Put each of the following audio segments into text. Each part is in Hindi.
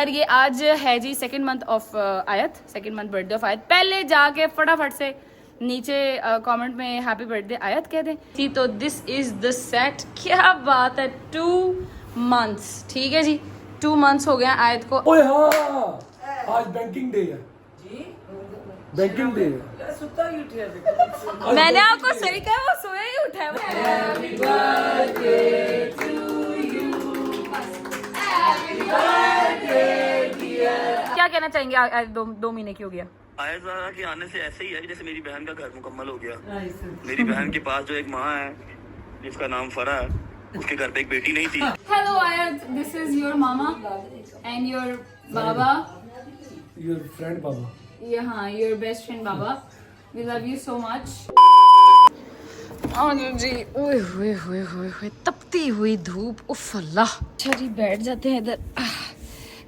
ये आज है जी सेकंड मंथ ऑफ आयत, सेकंड मंथ बर्थडे ऑफ आयत। पहले जाके फटाफट से नीचे कमेंट में हैप्पी बर्थडे आयत कह दें जी। तो दिस इज द सेट, क्या बात है, 2 मंथ्स, ठीक है जी, 2 मंथ्स हो गए आयत को। ओए हाँ, आज बैंकिंग डे है जी, बैंकिंग डे है। मैंने आपको सही कहा, वो सोया ही उठा है। Happy birthday to you, happy birthday dear. क्या कहना चाहेंगे, आज 2 महीने की हो गया आयत ज़ारा के आने से ऐसे ही है जैसे मेरी बहन का घर मुकम्मल हो गया। मेरी बहन के पास जो एक माँ है जिसका नाम फरा है, उसके घर पे एक बेटी नहीं थी। Hello Ayat, this is your mama and your baba, your friend baba, हाँ, your best friend baba, we love you so much. जी, ओए होए होए होए होए, तपती हुई धूप, उफ अल्लाह। अच्छा जी, बैठ जाते हैं इधर।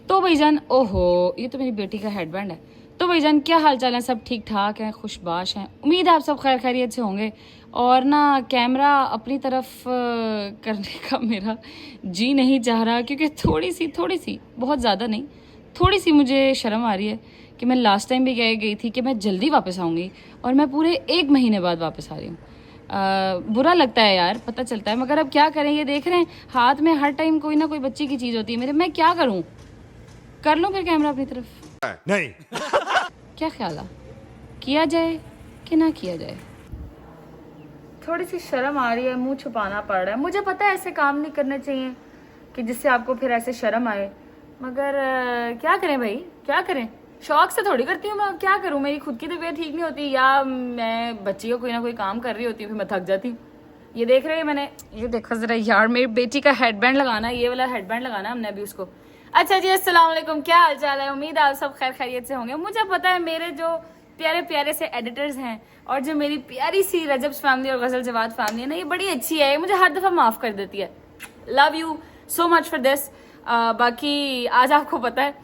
तो भाईजान, ओहो, ये तो मेरी बेटी का हेडबैंड है। तो भाईजान, क्या हाल चाल है? सब ठीक ठाक हैं, खुशबाश हैं? उम्मीद है आप सब खैर खैरियत से होंगे। और ना कैमरा अपनी तरफ करने का मेरा जी नहीं चाह रहा, क्योंकि थोड़ी सी बहुत ज़्यादा नहीं, थोड़ी सी मुझे शर्म आ रही है कि मैं लास्ट टाइम भी गई थी कि मैं जल्दी वापस आऊँगी और मैं पूरे 1 महीने बाद वापस आ रही हूँ। बुरा लगता है यार, पता चलता है, मगर अब क्या करें। ये देख रहे हैं हाथ में हर टाइम कोई ना कोई बच्ची की चीज़ होती है मेरे। मैं क्या करूँ, कर लूँ फिर कैमरा अपनी तरफ? नहीं। क्या ख्याल है, किया जाए कि ना किया जाए? थोड़ी सी शर्म आ रही है, मुंह छुपाना पड़ रहा है। मुझे पता है ऐसे काम नहीं करने चाहिए कि जिससे आपको फिर ऐसे शर्म आए, मगर क्या करें भाई, क्या करें? शौक से थोड़ी करती हूँ मैं, क्या करूँ? मेरी खुद की तबीयत ठीक नहीं होती या मैं बच्ची को कोई ना कोई काम कर रही होती हूँ, फिर मैं थक जाती हूँ। ये देख रहे हैं मैंने, ये देखो जरा यार, मेरी बेटी का हेडबैंड लगाना, ये वाला हेडबैंड लगाना हमने अभी उसको। अच्छा जी, अस्सलाम वालेकुम, क्या हाल चाल है? उम्मीद है आप सब खैर खैरियत से होंगे। मुझे पता है मेरे जो प्यारे प्यारे से एडिटर्स हैं और जो मेरी प्यारी सी रजब्स फैमिली और गजल जवाद फैमिली है ना, ये बड़ी अच्छी है, मुझे हर दफ़ा माफ़ कर देती है। Love you so much for this. बाकी आज आपको पता है,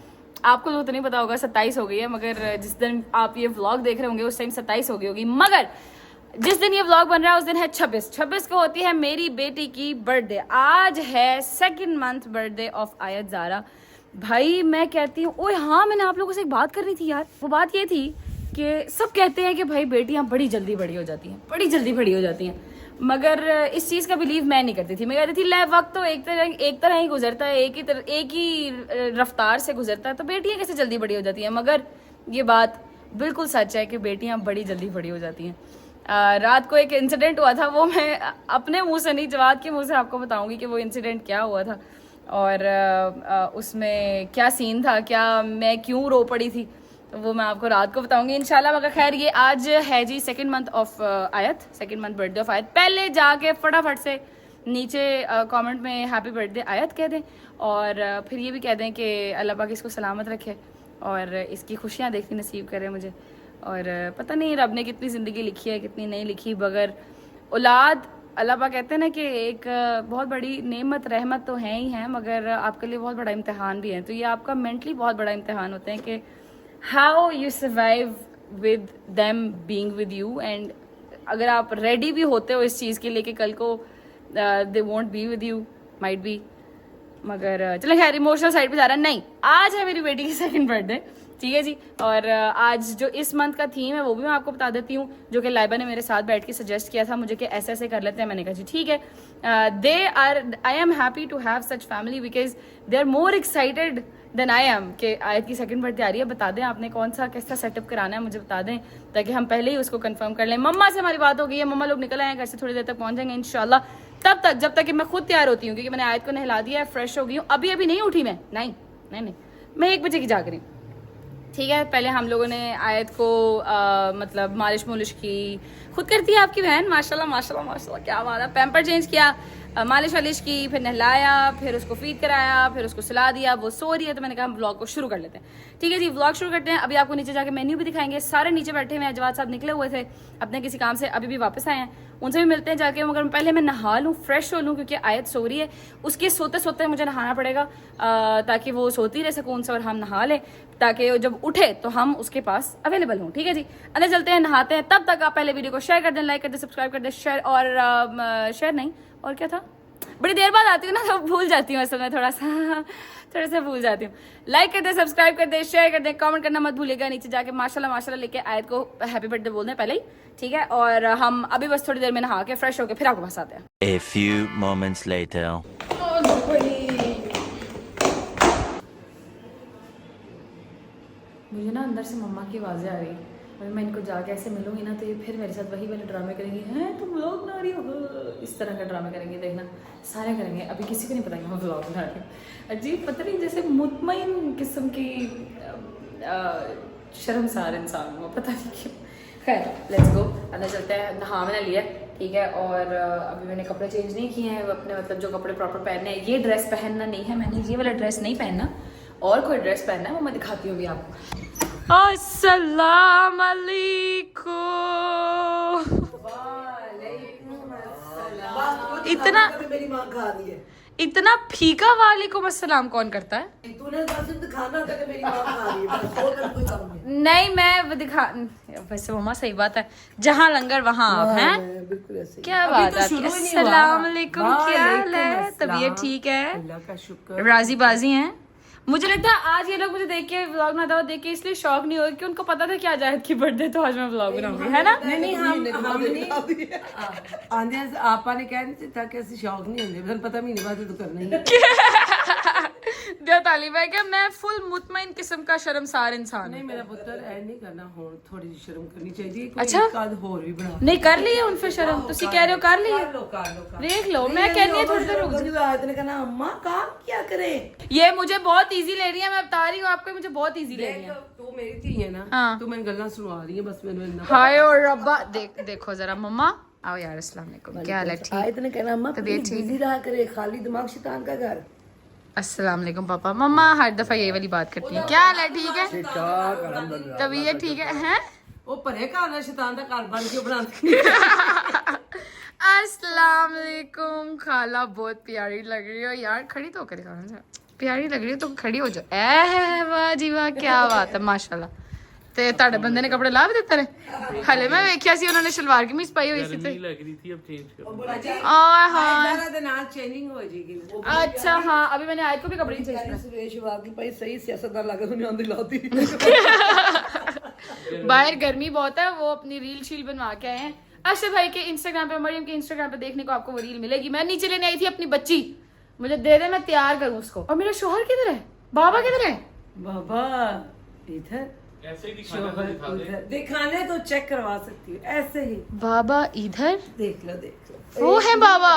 आपको तो नहीं पता होगा, 27 हो गई है, मगर जिस दिन आप ये व्लॉग देख रहे होंगे उस टाइम 27 हो गई होगी, मगर जिस दिन ये व्लॉग बन रहा है उस दिन है 26 को होती है मेरी बेटी की बर्थडे। आज है सेकंड मंथ बर्थडे ऑफ आयत ज़ारा। भाई मैं कहती हूँ, ओए हाँ, मैंने आप लोगों से एक बात करनी थी यार। वो बात ये थी कि सब कहते हैं कि भाई बेटियाँ बड़ी जल्दी बड़ी हो जाती हैं, बड़ी जल्दी बड़ी हो जाती हैं, मगर इस चीज़ का बिलीव मैं नहीं करती थी। मैं कहती थी ले वक्त तो एक तरह ही गुजरता है, एक ही रफ्तार से गुजरता है, तो बेटियाँ कैसे जल्दी बड़ी हो जाती हैं? मगर ये बात बिल्कुल सच है कि बेटियाँ बड़ी जल्दी बड़ी हो जाती हैं। रात को एक इंसिडेंट हुआ था, वो मैं अपने मुंह से नहीं, जवाद के मुंह से आपको बताऊंगी कि वो इंसिडेंट क्या हुआ था और उसमें क्या सीन था, क्या मैं क्यों रो पड़ी थी, तो वो मैं आपको रात को बताऊंगी इंशाल्लाह। मगर खैर, ये आज है जी सेकंड मंथ ऑफ आयत, सेकंड मंथ बर्थडे ऑफ आयत। पहले जाके फटाफट से नीचे कमेंट में हैप्पी बर्थडे आयत कह दें और फिर ये भी कह दें कि अल्लाह पाक इसको सलामत रखे और इसकी खुशियाँ देखनी नसीब करे मुझे। और पता नहीं रब ने कितनी ज़िंदगी लिखी है, कितनी नहीं लिखी, बगैर औलाद, अल्लाह पाक कहते हैं ना कि एक बहुत बड़ी नेमत रहमत तो है ही है, मगर आपके लिए बहुत बड़ा इम्तिहान भी है। तो ये आपका मेंटली बहुत बड़ा इम्तिहान होते हैं कि how you survive with them being with you, and अगर आप रेडी भी होते हो इस चीज़ के लिए कि कल को they won't be with you, might be, मगर चलो खैर इमोशनल साइड पे जा रहा है। नहीं, आज है मेरी बेटी की सेकंड बर्थडे, ठीक है जी। और आज जो इस मंथ का थीम है वो भी मैं आपको बता देती हूँ, जो कि लाइबा ने मेरे साथ बैठ के सजेस्ट किया था मुझे कि ऐसे ऐसे कर लेते हैं। मैंने कहा जी ठीक है। I am happy to have such family because they are more excited than I am कि आयत की सेकंड बर्थडे आ रही है। बता दें आपने कौन सा कैसा सेटअप कराना है, मुझे बता दें ताकि हम पहले ही उसको कंफर्म कर लें। मम्मा से हमारी बात हो गई है, मम्मा लोग निकल आए हैं घर से, थोड़ी देर तक पहुंच जाएंगे इंशाल्लाह। तब तक जब तक कि मैं खुद तैयार होती हूँ, क्योंकि मैंने आयत को नहला दिया है, फ्रेश हो गई हूँ, अभी नहीं उठी मैं, नहीं मैं 1 बजे की जाग रही हूँ, ठीक है। पहले हम लोगों ने आयत को मतलब मालिश मुलिश की, खुद करती है आपकी बहन, माशाल्लाह क्या बात है। पैम्पर चेंज किया, मालिश वालिश की, फिर नहलाया, फिर उसको फीड कराया, फिर उसको सुला दिया, वो सो रही है। तो मैंने कहा हम व्लॉग को शुरू कर लेते हैं, ठीक है जी। व्लॉग शुरू करते हैं। अभी आपको नीचे जाके मेन्यू भी दिखाएंगे। सारे नीचे बैठे हुए हैं, जवाद साहब निकले हुए थे अपने किसी काम से, अभी भी वापस आए हैं, उनसे भी मिलते हैं जाके। मगर पहले मैं नहा लूँ, फ्रेश हो लूँ, क्योंकि आयत सो रही है, उसके सोते सोते मुझे नहाना पड़ेगा ताकि वो सोती रहे सुकून से और हम नहा लें, ताकि जब उठे तो हम उसके पास अवेलेबल हों, ठीक है जी। अंदर चलते हैं, नहाते हैं। तब तक आप पहले वीडियो को शेयर कर दें, लाइक कर दें, सब्सक्राइब कर दें, शेयर और शेयर नहीं और क्या था, बड़ी देर बाद आती हूँ ना तो भूल जाती हूँ, असल में थोड़ा सा भूल जाती हूँ। लाइक कर दे, सब्सक्राइब कर दे, शेयर कर दे, कमेंट करना मत भूलिएगा। नीचे जाके माशाल्लाह माशाल्लाह लिख के आयत को हैप्पी बर्थडे बोल दें पहले ही, ठीक है। और हम अभी बस थोड़ी देर में नहा के फ्रेश होके फिर आपको पास आते हैं। A few moments later. मुझे ना अंदर से मम्मा की आवाज़ें आ रही, अभी मैं इनको जाके ऐसे मिलूंगी ना तो ये फिर मेरे साथ वही वाले ड्रामे करेंगे, हैं तुम व्लॉग बना रही हो, इस तरह का ड्रामा करेंगे, देखना सारे करेंगे। अभी किसी को नहीं पता कि मैं व्लॉग बना रही हूँ। अजीब पता नहीं जैसे मुतमईन किस्म की शर्मसार इंसान हूँ, पता नहीं क्यों। खैर लेट्स गो, अंदर चलते हैं। नहा मैंने लिया, ठीक है। और अभी मैंने कपड़े चेंज नहीं किए हैं अपने, मतलब जो कपड़े प्रॉपर पहनने हैं। ये ड्रेस पहनना नहीं है मैंने, ये वाला ड्रेस नहीं पहनना, और कोई ड्रेस पहनना है, वो मैं दिखाती हूँ अभी आपको। अस्सलाम वालेकुम। इतना मेरी माँ खा रही है। इतना फीका वालेकुम अस्सलाम कौन करता है? तूने बस दिखाना था कि मेरी माँ खा रही है, बस और कोई काम नहीं। नहीं मैं वो दिखा, वैसे मम्मा सही बात है, जहाँ लंगर वहाँ आप हैं। बिल्कुल ऐसे। क्या बात है आपकी? अस्सलाम वालेकुम, क्या हाल है? तबीयत ठीक है? अल्लाह का शुक्र। राजी बाजी हैं? मुझे लगता है आज ये लोग मुझे देख के व्लॉग बनाता हुआ देख के इसलिए शौक नहीं होगा कि उनको पता था क्या जायद की बर्थडे, तो आज मैं व्लॉग बनाऊंगी, है ना? नहीं आंदे आपा ने कह नहीं था कि ਅਸੀਂ शौक नहीं ਹੁੰਦੇ, बस पता महीने बाद तो करना ही। दिया तालीब है कि मैं फुल मुतमईन किस्म का शर्मसार इंसान नहीं हूँ। मेरा पुत्र ऐ नहीं करना, हो थोड़ी सी शर्म करनी चाहिए। अच्छा काद होर भी बना नहीं कर ली है उन फिर शर्म, तुसी कह रहे हो कर ली है, देख लो मैं कहनी है थोड़ी देर रुक जाओ। आयत ने कहना अम्मा काम क्या करे, ये मुझे बहुत इजी ले रही है, मैं बता रही हूँ आपको, मुझे बहुत इजी ले रही है। तू मेरी धी है ना, हाँ। तू मैंने गल्ला सुना रही है, बस मैंने हाय और रब्बा देखो जरा मम्मा, आओ यार अस्सलाम वालेकुम, क्या हाल है? ठीक, आयत ने कहना अम्मा तबीयत ठीक बिजी रहा करे, खाली दिमाग शैतान का घर। अस्सलाम वालेकुम पापा। मम्मा हर दफा ये वाली बात करती है। क्या हाल है? ठीक है, तबीयत ठीक है? हैं वो परे घर शैतान का घर बन के बनाती। अस्सलाम वालेकुम खाला, बहुत प्यारी लग रही हो यार, खड़ी तो होकर दिखाना जरा, प्यारी लग रही हो तो खड़ी हो जाओ। ए वाह जी वाह, क्या बात है माशाल्लाह। ਤੇ ਤੁਹਾਡੇ ਬੰਦੇ ਨੇ ਕੱਪੜੇ ਲਾ ਵੀ ਦਿੱਤੇ ਨੇ? ਹਲੇ ਮੈਂ ਵੇਖਿਆ ਸੀ ਉਹਨਾਂ ਨੇ ਸ਼ਲਵਾਰ ਕਮੀਜ਼ ਪਾਈ ਹੋਈ ਸੀ ਤੇ लग रही थी, अब चेंज करो। ਆਏ ਹਾय। सारा दिन आज चेंजिंग हो जाएगी। अच्छा हाँ, अभी मैंने आज को भी कपड़े चेंज किए। सुरेश वाकई भाई सही सियासतदार लगा, तुमने आंधी लाती। बाहर गर्मी बहुत है, वो अपनी रील शील बनवा के आए हैं। अशरफ भाई के इंस्टाग्राम पे, मरियम के इंस्टाग्राम पे देखने को आपको वो रील मिलेगी। मैं नीचे लेने आई थी अपनी बच्ची, मुझे दे दे मैं तैयार करूँ उसको। और मेरा शोहर किधर है? बाबा किधर है? बाबा इधर ऐसे ही दिखाना था, दिखाने तो चेक करवा सकती हूँ, ऐसे ही बाबा इधर, देख लो देख लो। वो है बाबा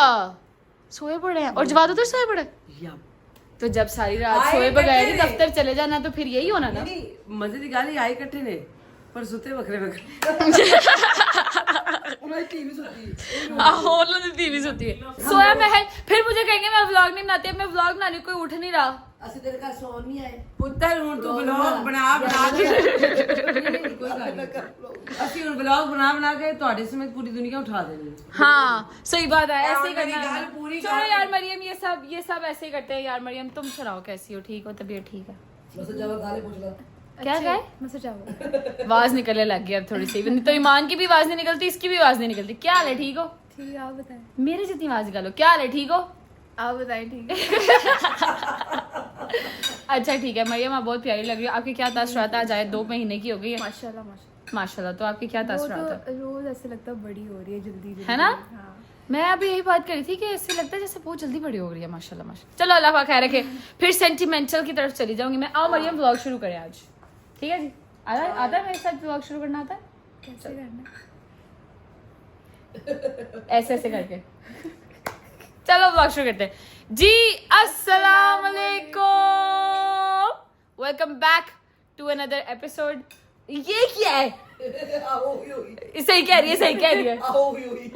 सोए पड़े हैं, और जवाद उधर सोए पड़े। या तो जब सारी रात सोए बगैर ही दफ्तर चले जाना तो फिर यही होना ना। नहीं मजे की गाली आई इकट्ठे ने, पर सुते बखरे बखरे। उन्हें टीवी सुती आहो उन्होंने टीवी सुती है, सोया मैं है। फिर मुझे कहेंगे मैं व्लॉग नहीं बनाती, मैं व्लॉग बनाने कोई उठ नहीं रहा। असि तेरे का सोन नहीं आए पुत्र, हुन तू ब्लॉग बना के कोई गल नहीं, असि हुन ब्लॉग बना के ਤੁਹਾਡੇ समेत पूरी दुनिया उठा देनी। हाँ सही बात है, ऐसे ही मेरी करना गाल है। पूरी चलो यार मरियम, ये सब ऐसे ही करते हैं यार। मरियम तुम सुनाओ कैसी हो? ठीक हो? तबीयत ठीक है? बस जब गाले पूछ लो क्या गए? आवाज निकलने लग गई अब थोड़ी सी, नहीं तो ईमान की भी आवाज नहीं निकलती, इसकी भी आवाज नहीं निकलती। क्या हाल है? ठीक हो? ठीक है, आप बताएं। मेरे जितनी आवाज निकालो। क्या हाल है? ठीक हो? आप बताएं। ठीक है। अच्छा ठीक है मरियम, आप बहुत प्यारी लग रही हो। आपके क्या तासुरात? आज आए 2 महीने की हो गई है माशाल्लाह माशाल्लाह। माशाल्लाह, तो आपके क्या वो तासुरात है? तो रोज ऐसे लगता है बड़ी हो रही है, जल्दी जल्दी है ना? हाँ। मैं अभी यही बात करी थी कि ऐसे लगता है जैसे बहुत जल्दी बड़ी हो रही है माशाल्लाह माशाल्लाह। चलो अल्लाह का खैर रखे, फिर सेंटिमेंटल की तरफ चली जाऊंगी मैं। आओ मरियम व्लॉग शुरू करें आज, ठीक है जी? आता है मेरे साथ व्लॉग शुरू करना? आता है? कैसे करना? ऐसे ऐसे करके चलो व्लॉग शुरू करते हैं जी। अस्सलाम वालेकुम, welcome back to another episode. ये क्या है? सही कह रही है, सही कह रही है।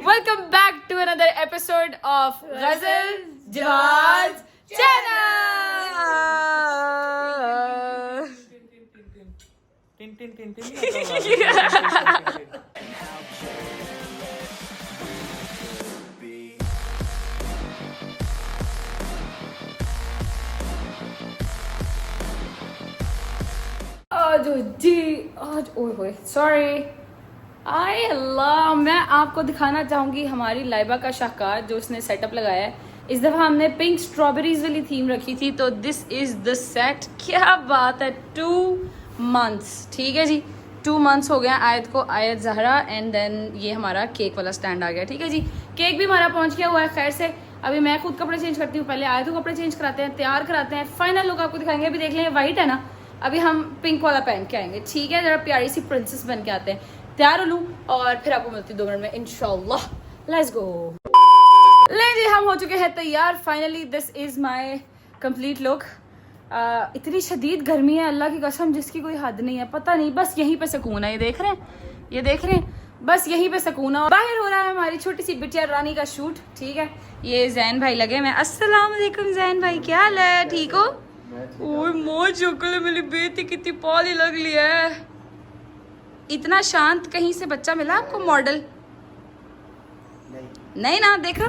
Welcome back to another episode of Ghazal Jawad channel. आज जी आज ओए होए सॉरी, आए अल्लाह। मैं आपको दिखाना चाहूँगी हमारी लाइबा का शाहकार जो उसने सेटअप लगाया है। इस दफ़ा हमने पिंक स्ट्रॉबेरीज वाली थीम रखी थी, तो दिस इज़ द सेट। क्या बात है, 2 months, ठीक है जी, 2 months हो गया आयत को, आयत जहरा। एंड देन ये हमारा केक वाला स्टैंड आ गया, ठीक है जी। केक भी हमारा पहुंच गया हुआ है खैर से। अभी मैं खुद कपड़े चेंज करती हूँ, पहले आयत को कपड़े चेंज कराते हैं, तैयार कराते हैं, फाइनल लुक आपको दिखाएंगे। अभी देख लें वाइट है ना, अभी हम पिंक वाला पहन के आएंगे, ठीक है। जरा प्यारी सी प्रिंसेस बन के आते हैं, तैयार हो लूँ और फिर आपको मिलती 2 मिनट में इंशाल्लाह। Let's go. ले जी, हम हो चुके हैं तैयार finally. This is my complete look. इतनी शदीद गर्मी है अल्लाह की कसम, जिसकी कोई हद नहीं है। पता नहीं, बस यहीं पे सुकून है। ये देख रहे हैं, ये देख रहे हैं, बस यहीं पे सुकून है। बाहर हो रहा है हमारी छोटी सी बिटिया रानी का शूट, ठीक है। ये जैन भाई लगे मैं। अस्सलाम वालेकुम जैन भाई, क्या हाल है, ठीक हो? ओए मोर चुकल, मेरी बेटी कितनी पॉली लग ली है। इतना शांत कहीं से बच्चा मिला आपको मॉडल? नहीं ना, देखा,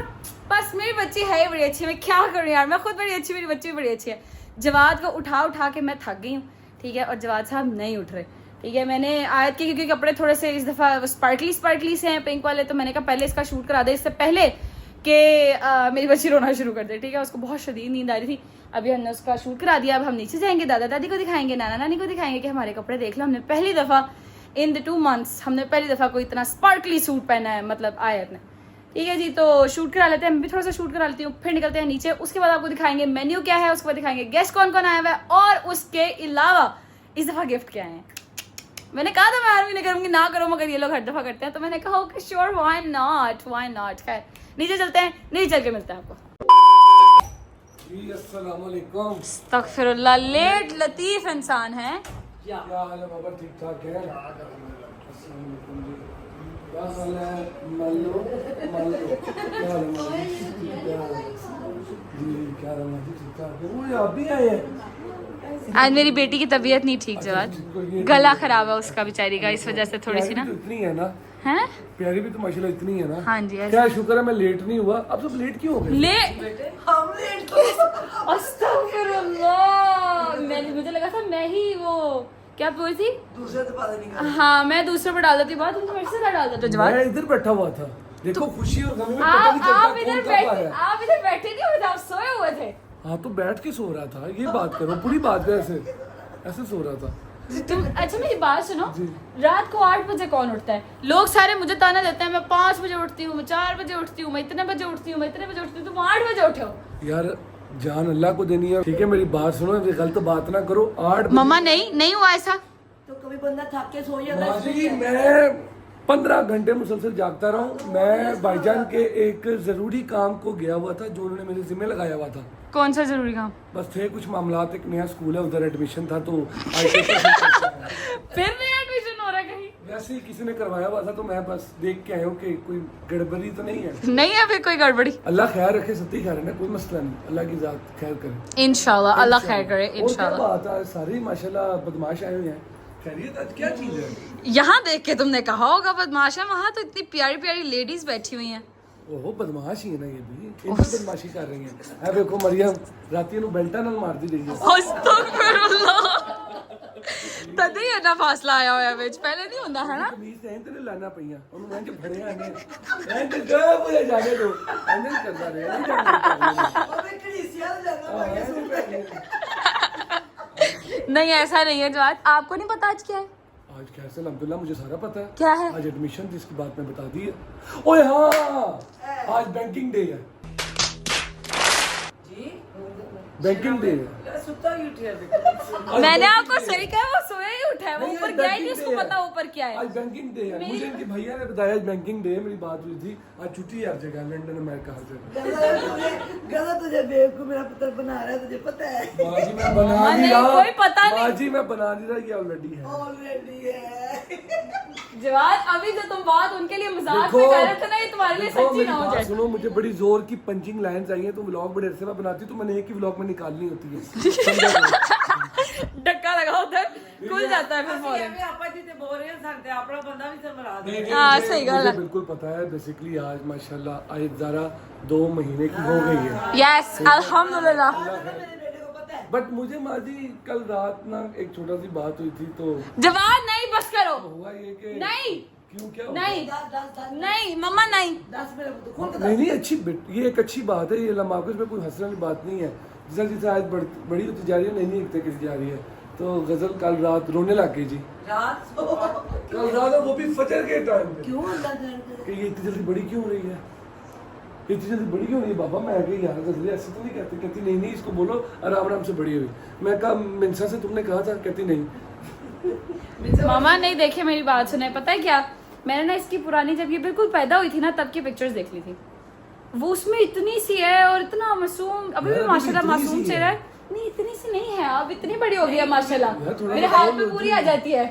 बस मेरी बच्ची है बड़ी अच्छी। मैं क्या करूँ यार, मैं खुद बड़ी अच्छी, मेरी बच्ची भी बड़ी अच्छी है। जवाद को उठा उठा के मैं थक गई हूँ, ठीक है, और जवाद साहब नहीं उठ रहे, ठीक है। मैंने आयत के क्योंकि कपड़े थोड़े से इस दफ़ा स्पार्कली से हैं पिंक वाले, तो मैंने कहा पहले इसका शूट करा दे, इससे पहले कि मेरी बच्ची रोना शुरू कर दे, ठीक है। उसको बहुत शदीद नींद आ रही थी। अभी हमने उसका शूट करा दिया। अब हम नीचे जाएंगे, दादा दादी को दिखाएंगे, नाना नानी को दिखाएंगे कि हमारे कपड़े देख लो। हमने पहली दफ़ा इन द 2 months हमने पहली दफ़ा कोई इतना स्पार्कली सूट पहना है, मतलब आयत ने, ठीक है जी। तो शूट करा लेते हैं, मैं भी थोड़ा सा शूट करा लेती हूँ, फिर निकलते हैं नीचे। उसके बाद आपको दिखाएंगे मेन्यू क्या है, उसके बाद दिखाएंगे गेस्ट कौन कौन आया हुआ है, और उसके अलावा इस दफ़ा गिफ्ट क्या है। मैंने कहा था मैं आर्मी नहीं करूँगी, ना करो, मगर ये लोग हर दफ़ा करते हैं, तो मैंने कहा ओके श्योर, व्हाई नॉट। खैर नीचे चलते हैं, नीचे चल के मिलते हैं आपको। जी अस्सलाम वालेकुम। अस्तगफिरुल्लाह, लेट लतीफ़ इंसान है। क्या हाल है बाबा, ठीक ठाक है? अस्सलाम वालेकुम जी, क्या हाल है? मालो क्या हाल है जी, क्या हाल है? ठीक ठाक है। वो आप भी आए हैं? आज मेरी बेटी की तबीयत नहीं ठीक, जवाद गला खराब है उसका बेचारी का, इस वजह से थोड़ी सी ना। तो इतनी है ना, हैं? प्यारी भी तो माशाल्लाह इतनी है ना। हाँ जी, क्या शुक्र है मैं लेट नहीं हुआ। अब सब लेट क्यों हो गए? अस्तगफिरुल्लाह, मुझे लगा था मैं ही वो क्या बोल थी, दूसरे तो पता नहीं। हाँ, मैं दूसरे पर डाल देती बात, तुम मेरे से डाल देते। जवाब मैं इधर बैठा हुआ था, देखो खुशी और गम में पता नहीं चलता आप इधर कौन कब आया। आप इधर बैठे नहीं हुए थे, आप सोए हुए थे। हाँ तो बैठ के सो रहा था, ये बात करो, पूरी बात है, ऐसे सो रहा था। तुम अच्छा मेरी बात सुनो, रात को 8 बजे कौन उठता है? लोग सारे मुझे ताना देते हैं, मैं 5 बजे उठती हूँ, मैं 4 बजे उठती हूँ, मैं इतने बजे उठती हूँ, मैं इतने बजे उठती हूँ, तुम 8 बजे उठे हो यार। जान अल्लाह को देनी है, ठीक है, मेरी बात सुनो, गलत बात ना करो। 8 मम्मा नहीं हुआ ऐसा। तो कभी बंदा थक के सो जाता है। जी मैं 15 घंटे मुसलसल जागता रहा हूँ। मैं भाईजान के एक जरूरी काम को गया हुआ था, जो उन्होंने मेरे जिम्मे लगाया हुआ था। कौन सा जरूरी काम? बस थे कुछ मामलात, एक नया स्कूल है, उधर एडमिशन था, तो फिर नया एडमिशन हो रहा है कहीं? वैसे ही किसी ने करवाया हुआ था, तो मैं बस देख के आया हूँ कि कोई गड़बड़ी तो नहीं है। नहीं है फिर कोई गड़बड़ी? अल्लाह खैर रखे, सत्य खैर है ना, कोई मसला नहीं, अल्लाह की जात खैर करे इंशाल्लाह, अल्लाह खैर करे और क्या इंशाल्लाह। बात है, सारी माशाल्लाह बदमाश आए हुए हैं। खैरियत, आज क्या चीज है? यहाँ देख के तुमने कहा होगा बदमाश है, वहाँ तो इतनी प्यारी प्यारी लेडीज बैठी हुई हैं। ओहो बदमाश ही है ना ये भी, इनकी बदमाशी कर रही है। देखो मरियम राती ਨੂੰ बेल्टा ਨਾਲ ਮਾਰਦੀ ਰਹੀ है। अस्तगफिरुल्लाह, तद ही इतना फासला आया होया विच, पहले नहीं ਹੁੰਦਾ है ना। ਕਮੀਜ਼ ਤੇ ਤੇਰੇ ਲਾਣਾ ਪਈਆਂ, ਉਹਨੂੰ ਮੈਂ ਕਿ ਫੜਿਆ ਨੇ ਐਂ ਤੇ ਜਾ ਪੂਰੇ ਜਾਣੇ ਦੋ ਐਂ ਕਰਦਾ ਰਿਹਾ ਨਹੀਂ अबे कलीसिया में जाना पड़ेगा। नहीं ऐसा नहीं है जवाद, आपको नहीं पता आज क्या है? आज कैसे अल्हम्दुलिल्लाह मुझे सारा पता है। क्या है? आज एडमिशन थी, इसकी बात मैं बता दी है। ओए हाँ, आज बैंकिंग डे है। जी बैंकिंग डे है। सुता ही उठे अभी। मैंने आपको सही कहा, वो सोया ही उठा है, वो नहीं, ऊपर आज गया ही नहीं, banking उसको day पता है। ऊपर क्या है। आज बैंकिंग डे है, मुझे इनके भैया ने बताया आज बैंकिंग डे है। मेरी बात हुई थी, आज छुट्टी है हर जगह, लंदन अमेरिका हर जगह। गलत तुझे बेवकूफ मेरा पुत्र बना रहा है, तुझे पता है। बाजी मैं बना नहीं नहीं, रहा, कोई पता नहीं। बाजी मैं बना नहीं रहा, ये ऑलरेडी है। ऑलरेडी है। जवाद अभी जो तुम बात उनके लिए मजाक देखो, में कर रहे थे ना, ये तुम्हारे लिए देखो, सच्ची मेरी ना हो बात जाए। सुनो, मुझे बड़ी जोर की पंचिंग लाइंस आई हैं, तो व्लॉग बड़े अरसे में बनाती हूँ, तो मैंने एक ही व्लॉग में निकालनी होती है। समझा करो। धक्का लगा होता है, खुल जाता है फिर फौरन। मैं आपा जी ते बोल रहे हैं, साडे अपना बंदा भी समरा दे। हाँ सही गल मुझे है। बिल्कुल पता है। बेसिकली आज माशाल्लाह आयत ज़रा 2 महीने की हो गई है। यस अल्हम्दुलिल्लाह। बट मुझे माजी कल रात ना एक छोटा सी बात हुई थी, तो जवाद नहीं, बस करो। हुआ ये कि नहीं क्यों क्या नहीं नहीं मम्मा नहीं। 10 मिनट खोल के नहीं अच्छी ये एक अच्छी बात है, ये लम्हाकुश में कोई हंसने वाली बात नहीं है। जैसे जैसे आज बड़ी होती जा रही है, नहीं एक तक जा रही है। तो गजल कल रात रोने लग गई जी, रात कल रात वो भी फजर के टाइम पे क्यों अल्लाह कर कि ये इतनी जल्दी बड़ी क्यों हो रही है, इतनी जल्दी बड़ी क्यों हो रही है बाबा। मैं कही यार गजल ऐसे तो नहीं कहती। कहती नहीं नहीं इसको बोलो आराम आराम से बड़ी हुई। मैं कहा मिनसा से तुमने कहा था, कहती नहीं। मामा नहीं देखे, मेरी बात सुने। पता है क्या, मैंने ना इसकी पुरानी जब ये बिल्कुल पैदा हुई थी ना तब की पिक्चर्स देख ली थी। वो उसमें इतनी सी है और इतना मासूम, अभी भी माशाल्लाह मासूम चेहरा है। नहीं इतनी सी नहीं है, अब इतनी बड़ी हो गई है माशाल्लाह, मेरे हाथ में पूरी आ जाती है।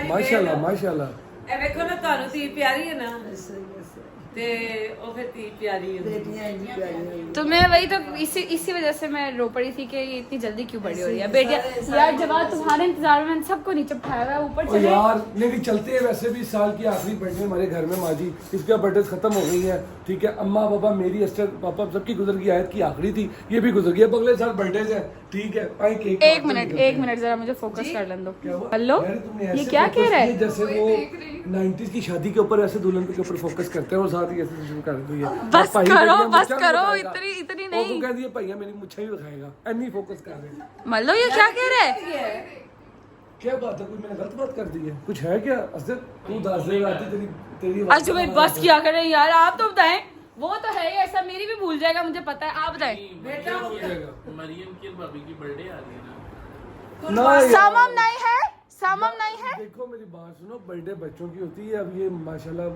माशाल्लाह माशाल्लाह। ए देखो ना ਤੁਹਾਨੂੰ ਤੀ ਪਿਆਰੀ ਹੈ ਨਾ ਤੇ ਉਹ ਫਿਰ ਤੀ ਪਿਆਰੀ ਹੈ तो मैं वही तो इसी वजह से मैं रो पड़ी थी कि ये इतनी जल्दी क्यों बड़ी हो रही है। बेटिया यार जवाब तुम्हारे इंतजार में सबको नीचे बिठाया हुआ है, ऊपर और चले। यार नहीं चलते हैं वैसे भी साल की आखिरी बर्थडे हमारे घर में माँ जी, इसका बर्थडे खत्म हो गई है। ठीक है अम्मा पापा मेरी अस्टर पापा सबकी गुजर गई, आयत की आखिरी थी ये भी गुजर गई, अब अगले साल बर्थडे है। ठीक है आई केक एक मिनट जरा मुझे फोकस कर लेने दो। हेलो यार तुमने ये ऐसे क्या focus कह रहा है? किए जैसे वो 90s की शादी के ऊपर ऐसे दुल्हन के ऊपर फोकस करते हैं और साथ ही ऐसे शुरू कर दी है। बस भाई करो, मेरी बस मुच्छा भी करो, दिखाएगा। इतनी और नहीं। वो कह दिया भैया मेरी मुच्छा भी दिखाएगा, एनी फोकस कर रहे हैं। मान लो ये क्या कह रहा है? क्या बात है, कोई मैंने गलत बात कर दी है? कुछ है क्या असद? तू दस दे आती तेरी तेरी अच्छा भाई बस किया करें यार, आप तो बताएं। वो तो है ही ऐसा, मेरी भी भूल जाएगा मुझे पता है, आप बताएं। मरियम की भाभी की बर्थडे आ रही है ना। ना यार। सामम नहीं है, सामम नहीं है। देखो मेरी बात सुनो, बर्थडे बच्चों की होती है। अब ये माशाल्लाह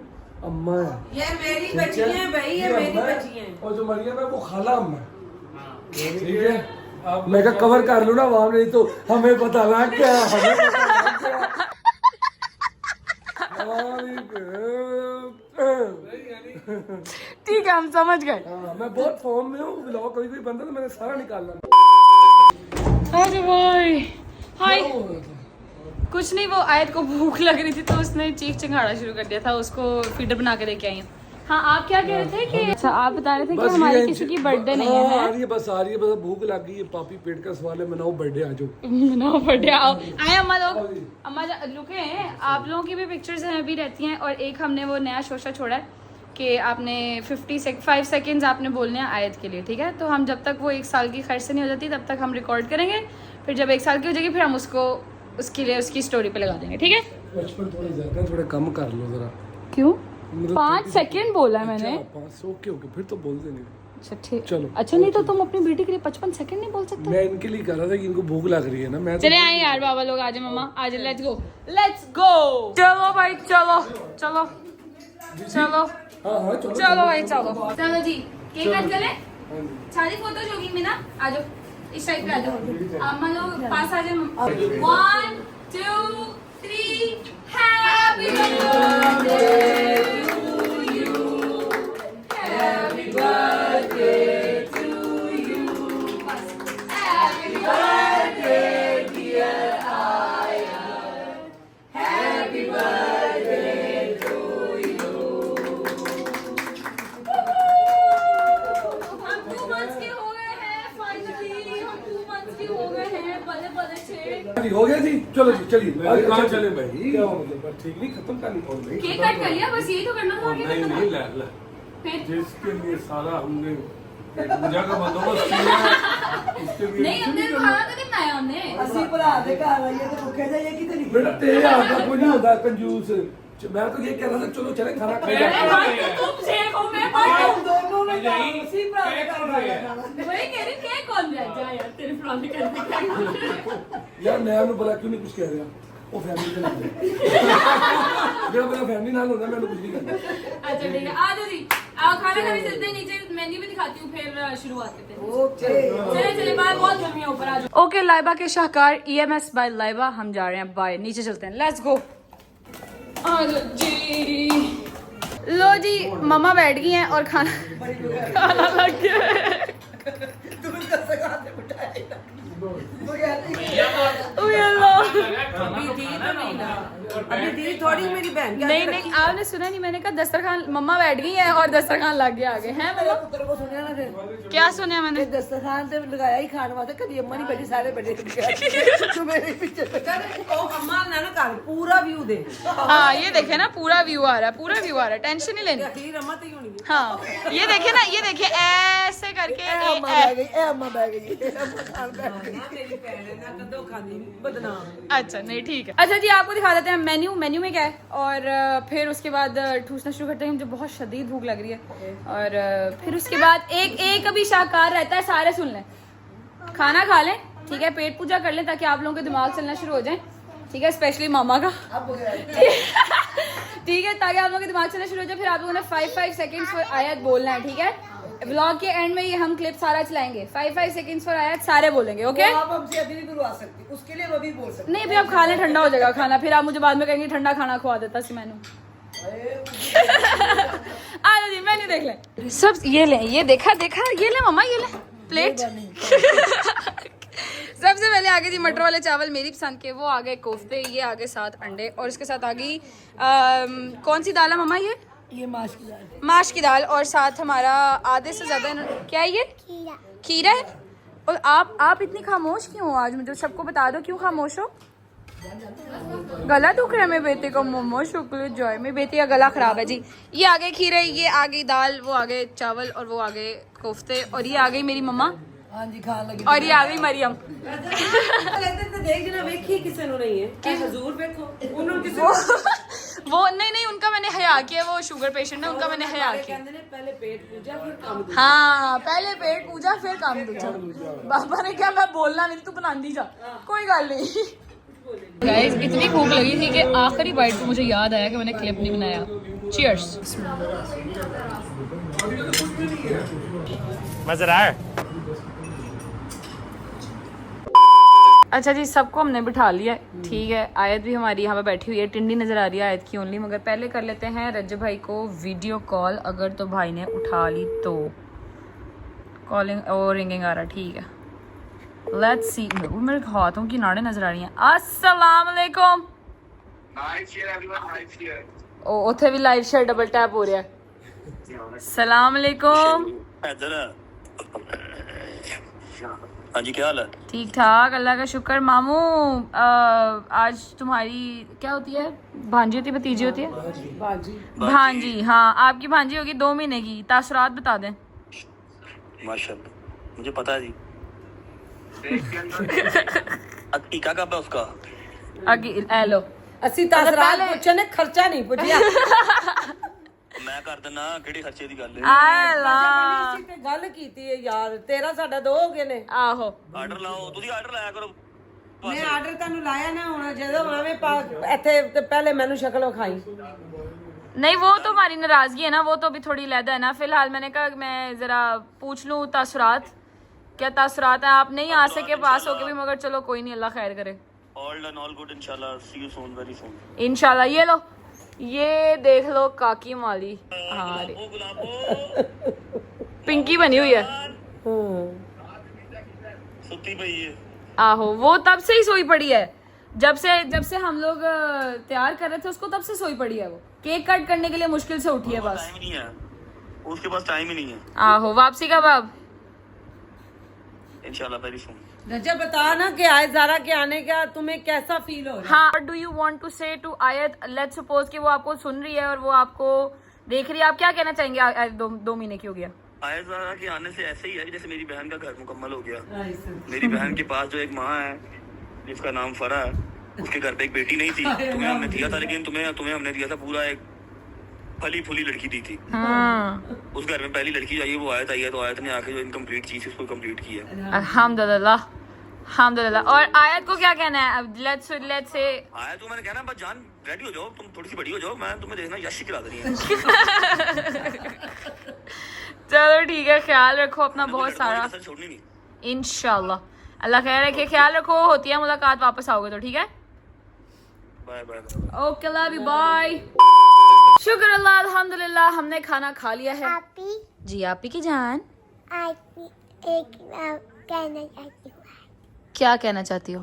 अम्मा है, ये मेरी बच्ची है भाई, ये ये मेरी अम्मा है, बच्ची है। और जो मरियम है वो खाला अम्मा है। ठीक है मैं कहा कवर कर लूँ ना वहाँ, नहीं तो हमें पता लग गया, हमें पता लग गया। ठीक है हम समझ गए। हाँ, मैं बहुत फॉर्म में हूँ, ब्लॉग कोई बंदा तो मैंने सारा निकालना। अरे भाई हाय, क्या हो रहा था? कुछ नहीं, वो आयत को भूख लग रही थी तो उसने चीख चिंगाड़ा शुरू कर दिया था, उसको फीडर बना के लेके आई हूँ। हाँ आप क्या कह रहे थे कि अच्छा आप बता रहे थे कि हमारे ये किसी की बर्थडे नहीं हाँ, है। आ रही है बस, आ रही है बस, भूख लग गई है, पापी पेट का सवाल है, मनाओ बर्थडे आ जाओ। मनाओ बर्थडे, आओ आए अम्मा लोग, अम्मा रुके हैं। आप लोगों की भी पिक्चर्स हैं अभी रहती हैं, और एक हमने वो नया शोशा छोड़ा है कि आपने 5 सेकेंड्स आपने बोलने हैं आयत के लिए। ठीक है तो हम जब तक वो 1 साल की खर्च से नहीं हो जाती तब तक हम रिकॉर्ड करेंगे, फिर जब 1 साल की हो जाएगी फिर हम उसको उसके लिए उसकी स्टोरी पे लगा देंगे। ठीक है बचपन थोड़ा ज्यादा, थोड़ा कम कर लो जरा। क्यों 5 सेकेंड बोला है मैंने। 5 ओके ओके फिर तो बोल देंगे। अच्छा ठीक, चलो। अच्छा नहीं तो तुम अपनी बेटी के लिए 55 सेकंड नहीं बोल सकते? मैं इनके लिए कर रहा था कि इनको भूख लग रही है ना। मैं चले आए यार बाबा लोग, आज मम्मा आज, लेट्स गो चलो भाई चलो चलो चलो हाँ हाँ चलो चलो भाई चलो जी, केक कट चले, सारी फोटोज होगी में ना। आ जाओ इस साइड पे, आ जाओ अम्मा लोग पास आ जाओ। 1 2 3 happy birthday to you, happy birthday to you, happy birthday dear Aya, happy birthday to you. हम 2 months के हो गए हैं फाइनली, हम 2 months के हो गए हैं, बड़े बड़े छे। हो गया जी, चलो जी चलिए। अरे कहाँ चले भाई? क्या हो मतलब ठीक नहीं, खत्म करनी पड़ रही। केक कट कर लिया, बस यही तो करना था। आगे नहीं करना नहीं था। ला फिर जिसके लिए सारा हमने पूजा का बंदोबस्त किया है, उसके लिए नहीं हमने खाना तो नहीं बनाया हमने। ਅਸੀਂ ਭਰਾ ਦੇ ਘਰ ਆਈਏ ਤੇ ਭੁੱਖੇ ਜਾਈਏ ਕਿਤੇ ਨਹੀਂ। बेटा तेरे हाथ का कोई नहीं होता कंजूस। मैं तो ये कह रहा था चलो चले खाना खाए। अरे भाई तो तुम शेख हो, मैं भाई हूँ। ਦੋਨੋਂ ਨੇ नहीं, ਅਸੀਂ ਭਰਾ ਦੇ ਘਰ ਆਇਆ ਖਾਣਾ। वही कह रही केक कौन ले जा यार, तेरे फलाने कर दे। यार मैं उन्हें बोला क्यों नहीं कुछ कह रहा, वो फैमिली के नाल मेरा मेरा फैमिली नाल होता, मैं कुछ नहीं करता। अच्छा ठीक है, आ जाओ जी, आओ खाना खाने चलते हैं नीचे, मेन्यू भी दिखाती हूँ फिर शुरुआत करते हैं। ओके चले चले बाहर बहुत गर्मी है, ऊपर आ जाओ। ओके लाइबा के शाहकार EMS बाय लाइबा, हम जा रहे हैं बाय, नीचे चलते हैं, लेट्स गो। आ जाओ जी, लो जी मम्मा बैठ गई हैं और खाना लग गया है। ਤੂੰ ਦੱਸ ਕਾਹਦੇ ਬਿਠਾਇਆ ओए अल्लाह, अभी दी तो नहीं ना। अभी दीदी थोड़ी मेरी बहन क्या नहीं नहीं, आपने सुना नहीं, मैंने कहा दस्तरखान मम्मा बैठ गई है और दस्तरखान लग गया आगे हैं मम्मा। पुत्र को सुनिया ना फिर क्या सुना मैंने? दस्तरखान से लगाया ही खाने वास्ते, कभी अम्मा नहीं बैठी, सारे बैठे तू मेरे पीछे ओ अम्मा ना कर पूरा व्यू दे। हाँ ये देखे ना, पूरा व्यू आ रहा है, पूरा व्यू आ रहा है, टेंशन नहीं लेनी। अखीर अम्मा तो ही होनी है। हाँ ये देखे ना, ये देखिए ऐसे करके अम्मा बैठ गई, अम्मा बैठ गई, अम्मा खान बैठ गई। मेरी बहन है ना, कदों खानी बदनाम। अच्छा नहीं ठीक है। अच्छा जी आपको दिखा देते हैं मेन्यू, मेन्यू में क्या है, और फिर उसके बाद ठूसना शुरू करते हैं। मुझे बहुत शदीद भूख लग रही है, और फिर उसके बाद एक अभी शाकाहार रहता है, सारे सुन लें, खाना खा लें, ठीक है, पेट पूजा कर लें ताकि आप लोगों के दिमाग चलना शुरू हो जाए, ठीक है, स्पेशली मामा का, ठीक है, ताकि आप लोगों के दिमाग चलना शुरू हो जाए। फिर आप लोगों ने 5 सेकंड्स पर आयत बोलना है, ठीक है। व्लॉग के एंड में ये हम क्लिप सारा चलाएंगे, 5 सेकंड्स पर आयत सारे बोलेंगे, ओके। आप हमसे अभी भी बुलवा सकती, उसके लिए वो भी बोल सकते। नहीं, फिर आप खा लें, ठंडा हो जाएगा खाना, फिर आप मुझे बाद में कहेंगे ठंडा खाना खवा देता सी मैंने। आ जी मेन्यू देख लें सब, ये लें, ये देखा, ये ले मम्मा, ये ले प्लेट। सबसे पहले आगे जी मटर वाले चावल मेरी पसंद के, वो आगे कोफ्ते, ये आगे 7 अंडे, और इसके साथ आ गई कौन सी दाल है मम्मा? ये माश की दाल, माश की दाल, और साथ हमारा आधे से ज्यादा क्या है ये? खीरा है। और आप इतनी खामोश क्यों हो आज? मुझे सबको बता दो क्यों खामोश हो। गला दुख रहा है मेरे बेटे का। मोमो शुक्ल जॉय, मेरे बेटे का गला खराब है जी। ये आगे खीरे, ये आगे दाल, वो आगे चावल, और वो आगे कोफ्ते, और ये आ गई मेरी मम्मा, हाँ जी खान लगी, और ये आ गई मरियम। देखना वेखी किसी ने नहीं है कि हुजूर देखो वो नहीं उनका मैंने हया किया, वो शुगर पेशेंट है, उनका मैंने हया किया। कहते ने पहले पेट पूजा फिर काम दूजा। हाँ पहले पेट पूजा फिर काम दूजा। बाबा ने क्या, मैं बोलना नहीं, तू बनांदी जा, कोई गल नहीं। गाइस इतनी भूख लगी थी कि आखिरी बाइट को मुझे याद आया कि मैंने क्लिप नहीं बनाया। चीयर्स। मजेदार। अच्छा जी सबको हमने बिठा लिया, ठीक है। आयत भी हमारी यहाँ पे बैठी हुई है, टिंडी नजर आ रही है आयत की ओनली, मगर पहले कर लेते हैं रजब भाई को वीडियो कॉल, अगर तो भाई ने उठा ली तो। कॉलिंग और रिंगिंग आ रहा, ठीक है, लेट्स सी। मेरे हाथों की नाड़ें नजर आ रही हैं। अस्सलाम वालेकुम। ओ उथे भी लाइव शेयर डबल टैप हो रहा है। सलाम वालेकुम। हाँ जी क्या हाल है? ठीक ठाक, अल्लाह का शुक्र। मामू आज तुम्हारी क्या होती है? भांजी होती है, भतीजी होती है? भांजी। हाँ आपकी भांजी होगी 2 महीने की। तासुरात बता दें। माशाल्लाह मुझे पता है जी। अकीका कब है उसका? लो ਅਸੀਂ ਤਾਂ ਰਾਤ ਪੁੱਛੇ ਨੇ ਖਰਚਾ ਨਹੀਂ ਪੁੱਛਿਆ। ਮੈਂ ਕਰ ਦਿੰਦਾ, ਕਿਹੜੀ ਖਰਚੇ ਦੀ ਗੱਲ ਹੈ? ਅਸੀਂ ਤੇ ਗੱਲ ਕੀਤੀ ਹੈ ਯਾਰ, ਤੇਰਾ ਸਾਡਾ 2 ਹੋ ਗਏ ਨੇ। ਆਹੋ ਆਰਡਰ ਲਾਓ, ਤੁਸੀਂ ਆਰਡਰ ਲਾਇਆ ਕਰੋ। ਮੈਂ ਆਰਡਰ ਤੁਹਾਨੂੰ ਲਾਇਆ ਨਾ, ਹੁਣ ਜਦੋਂ ਆਵੇਂ ਇੱਥੇ ਤੇ ਪਹਿਲੇ ਮੈਨੂੰ ਸ਼ਕਲ ਵਿਖਾਈ। नहीं वो तो हमारी नाराजगी है ना, वो तो अभी थोड़ी लहदा है ना। फिलहाल मैंने कहा मैं जरा पूछ लूँ तासुरात, क्या तासुरात है? आप नहीं आ सके पास होके भी, मगर चलो कोई नहीं, अल्लाह खैर करे। ऑल डन ऑल गुड इंशाल्लाह, सी यू सून, वेरी सून इंशाल्लाह। ये लो, ये देख लो काकी माली, हाँ पिंकी बनी हुई है। सुती पई है। आहो वो तब से ही सोई पड़ी है, जब से हम लोग तैयार कर रहे थे उसको, तब से सोई पड़ी है। वो केक कट करने के लिए मुश्किल से उठी है बस। टाइम नहीं है उसके पास, टाइम ही नहीं है। आहो वापसी कब अब? इंशाल्लाह वेरी सून। रजब बता ना कि आए ज़ारा के आने का तुम्हें कैसा फील हो रहा है? हाँ, what do you want to say to आयत? Let's suppose कि वो आपको सुन रही है और वो आपको देख रही है, आप क्या कहना चाहेंगे? आयत 2 महीने की हो गया। आयत ज़ारा के आने से ऐसे ही है जैसे मेरी बहन का घर मुकम्मल हो गया। मेरी बहन के पास जो एक माँ है जिसका नाम फरा है, उसके घर पे एक बेटी नहीं थी, तुम्हें हमने दिया था, लेकिन तुम्हें हमने दिया था पूरा एक फली फूली लड़की दी थी। उस घर में पहली लड़की आई है, वो आयत आई है, तो आयत ने आके जो इनकम्प्लीट चीज उसको कंप्लीट की है। अल्हम्दुलिल्लाह, अल्हम्दुलिल्लाह। और आयत को क्या कहना है अब? लेट्स से आयत को मैंने कहना बस जान रेडी हो जाओ, तुम थोड़ी सी बड़ी हो जाओ, मैं तुम्हें देखना यश खिला देनी है। चलो ठीक है, ख्याल रखो अपना बहुत सारा, छोड़नी नहीं इंशाल्लाह। अल्लाह खैर रखे, ख्याल रखो, होती है मुलाकात, वापस आओगे तो ठीक है। Bye bye. Okay love you, bye. शुक्र अल्लाह, अल्हम्दुलिल्लाह हमने खाना खा लिया है। आपी जी आपी की जान, आपी एक कहना चाहती हूँ। क्या कहना चाहती हो?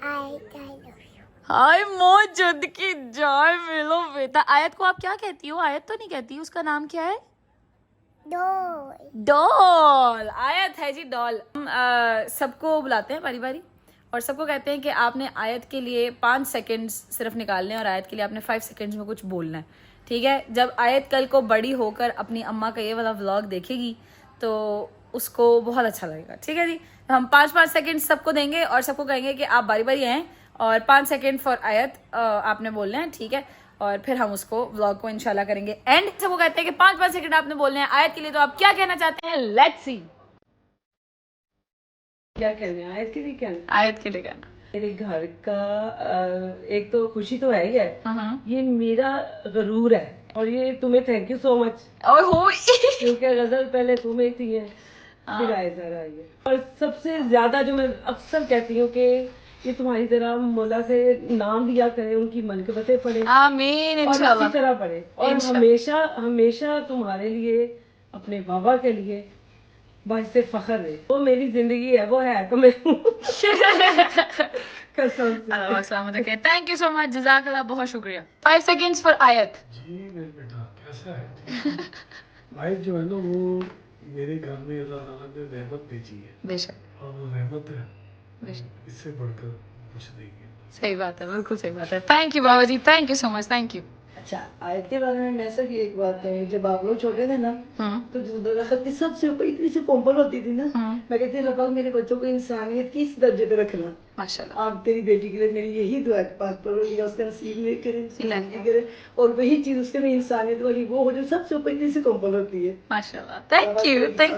आई लव यू। हाय मौजूद की जान मिलो बेटा। आयत को आप क्या कहती हो? आयत तो नहीं कहती, उसका नाम क्या है? डॉल। आयत है जी डॉल। हम सबको बुलाते हैं बारी बारी और सबको कहते हैं कि आपने आयत के लिए 5 सेकंड्स सिर्फ निकालने और आयत के लिए आपने 5 सेकंड्स में कुछ बोलना है, ठीक है? जब आयत कल को बड़ी होकर अपनी अम्मा का ये वाला व्लॉग देखेगी तो उसको बहुत अच्छा लगेगा, ठीक है जी? तो हम 5-5 सेकंड सबको देंगे और सबको कहेंगे कि आप बारी बारी आएँ और 5 सेकंड फॉर आयत आपने बोलना है, ठीक है? और फिर हम उसको व्लॉग को इंशाल्लाह करेंगे एंड। सबको कहते हैं कि 5-5 सेकंड आपने बोलने हैं आयत के लिए। तो आप क्या कहना चाहते हैं? Let's see. क्या कह रहे हैं आयत के लिए? क्या आयत के लिए कहना। मेरे घर का एक तो खुशी तो है ही है, ये मेरा गरूर है और ये तुम्हें थैंक यू सो मच। और हो क्योंकि गजल पहले तुम्हें थी है फिर आयत आई है। और सबसे ज्यादा जो मैं अक्सर कहती हूँ कि ये तुम्हारी तरह मौला से नाम लिया करे, उनकी मनकबतें पढ़े आमीन और इंशाल्लाह। इसी तरह पढ़े और हमेशा हमेशा तुम्हारे लिए, अपने बाबा के लिए बाइसे फख्र है। वो मेरी जिंदगी है, वो है तो मैं कसम से। थैंक यू सो मच, जज़ाकल्लाह, बहुत शुक्रिया। 5 सेकंड्स फॉर आयत। जी मेरे बेटा कैसा है? भाई जो है ना वो मेरे घर में अल्लाह ताला ने रहमत भेजी है बेशक और वो रहमत है, बेशक, इससे बढ़कर कुछ नहीं है। सही बात है, बिल्कुल सही बात है। थैंक यू बाबा जी, thank you so much, thank you. अच्छा आयत के बारे में मैं सिर्फ एक बात कहूँ, जब आप लोग छोटे थे ना तो जो दरअसल की सबसे ऊपर इतनी सी कोमल होती थी ना, मैं कहती थी रब्बा मेरे बच्चों को इंसानियत की इस दर्जे पे रखना। माशाल्लाह। आप तेरी बेटी के लिए मेरी यही दुआ है, पाक परवरदिगार उसका नसीब में करे, जिंदगी करे और वही चीज उसके में इंसानियत वाली वो हो जो सबसे ऊपर इतनी सी कोमल होती है। माशाल्लाह, thank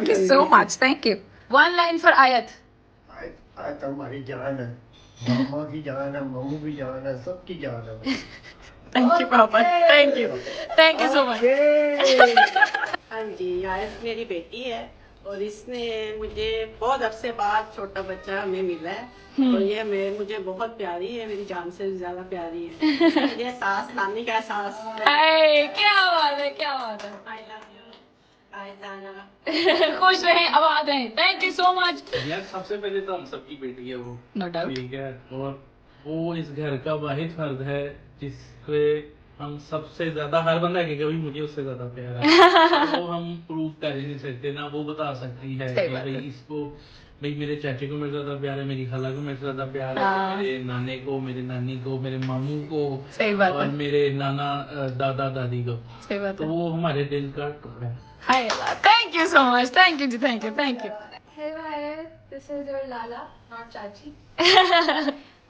you so much, thank you. 1 line for आयत। आयत हमारी जान है, मामा की जान है, मम्मी की जान है, सबकी जान है। थैंक यू पापा, थैंक यू सो मच। हाँ जी, आयत मेरी बेटी है और इसने मुझे बहुत अरसे बाद छोटा बच्चा हमें मिला है और ये मुझे बहुत प्यारी है, मेरी जान से ज्यादा प्यारी है। मुझे सास नानी का एहसास। क्या बात है, क्या बात है। I love you Ayatana. खुश रहें, आबाद रहें। Thank you so much. यार सबसे पहले तो हम सबकी बेटी है वो, नो डाउट। ठीक है, और वो इस घर का वाहिद फर्द है जिससे हम सबसे ज्यादा, हर बंदा कहेगा भाई मुझे उससे ज्यादा प्यार है। तो हम प्रूव कर ही नहीं सकते ना, वो बता सकती है कि भाई इसको, भाई मेरे चाचे को मेरे ज्यादा प्यार है, मेरी खाला को मेरे ज्यादा प्यार है, मेरे नाने को, मेरे नानी को, मेरे मामू को, सही बात और है, मेरे नाना दादा दादी को। सही बात तो है। वो हमारे दिल का टुकड़ा है। हाय अल्लाह, thank you so much, thank you जी, thank you, thank you. Hello Ayat, this is your lala not chachi.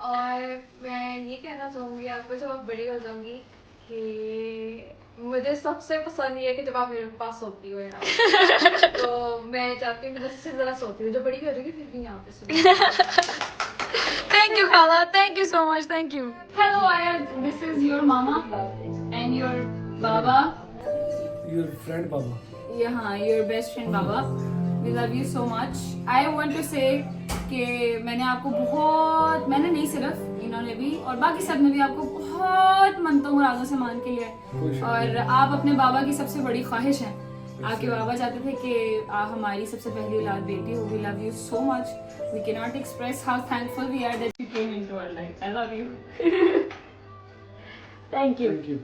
और मैं ये कहना चाहूँगी आपको जब आप बड़ी हो जाऊंगी कि मुझे सबसे पसंद ये है कि जब आप मेरे पास सोती हो यहाँ तो मैं चाहती हूँ कि जैसे ज़रा सोती हूँ, जब बड़ी हो जाएगी फिर भी यहाँ पे सोती। Thank you, Khala. Thank you so much. Thank you. Hello, Ayat. This is your mama and your baba. Your friend Baba. Yeah, your best friend Baba. We love you so much. I want to say कि मैंने आपको बहुत, मैंने नहीं सिर्फ इन्होंने भी और बाकी सब ने भी आपको बहुत मनतों मुरादों से मान के लिया और आप अपने बाबा की सबसे बड़ी ख्वाहिश हैं। आपके बाबा चाहते थे कि हमारी सबसे पहली औलाद बेटी हो। We love you so much. We cannot express how thankful we are that you came into our life. I love you. Thank you. Thank you.